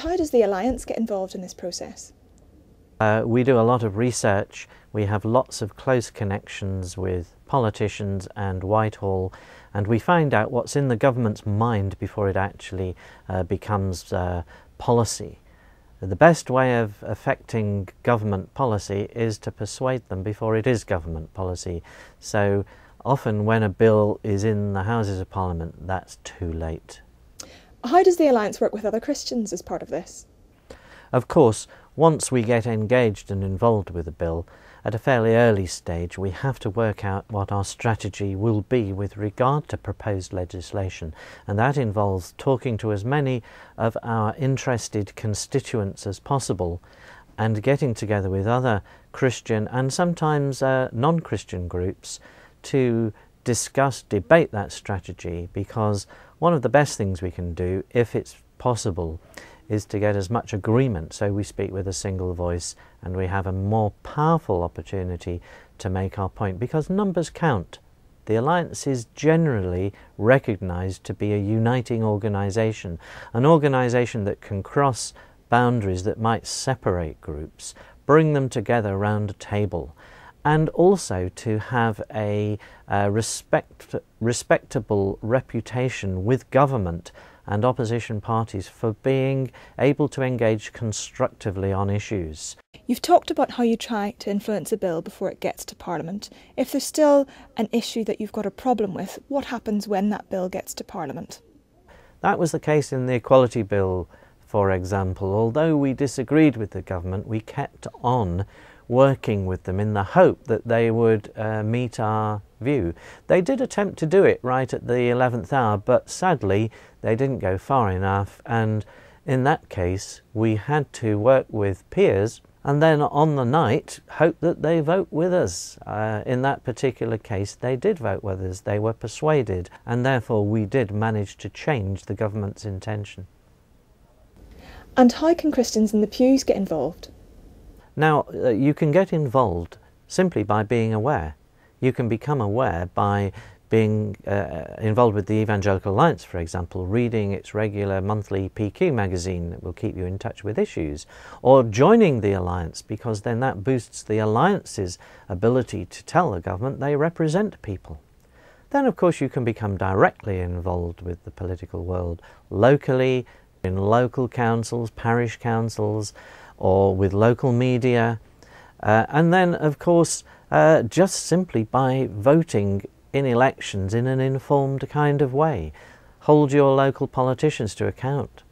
How does the Alliance get involved in this process? We do a lot of research. We have lots of close connections with politicians and Whitehall, and we find out what's in the government's mind before it actually becomes policy. The best way of affecting government policy is to persuade them before it is government policy. So often when a bill is in the Houses of Parliament, that's too late. How does the Alliance work with other Christians as part of this? Of course, once we get engaged and involved with a bill, at a fairly early stage we have to work out what our strategy will be with regard to proposed legislation, and that involves talking to as many of our interested constituents as possible and getting together with other Christian and sometimes non-Christian groups to discuss, debate that strategy, because one of the best things we can do, if it's possible, is to get as much agreement so we speak with a single voice and we have a more powerful opportunity to make our point, because numbers count. The Alliance is generally recognised to be a uniting organisation, an organisation that can cross boundaries that might separate groups, bring them together around a table, and also to have a respectable reputation with government and opposition parties for being able to engage constructively on issues. You've talked about how you try to influence a bill before it gets to Parliament. If there's still an issue that you've got a problem with, what happens when that bill gets to Parliament? That was the case in the Equality Bill, for example. Although we disagreed with the government, we kept on working with them in the hope that they would meet our view. They did attempt to do it right at the 11th hour, but sadly they didn't go far enough, and in that case we had to work with peers and then on the night hope that they vote with us. In that particular case they did vote with us, they were persuaded, and therefore we did manage to change the government's intention. And how can Christians in the pews get involved? Now, you can get involved simply by being aware. You can become aware by being involved with the Evangelical Alliance, for example, reading its regular monthly PQ magazine that will keep you in touch with issues, or joining the Alliance, because then that boosts the Alliance's ability to tell the government they represent people. Then, of course, you can become directly involved with the political world, locally, in local councils, parish councils, or with local media, and then of course just simply by voting in elections in an informed kind of way. Hold your local politicians to account.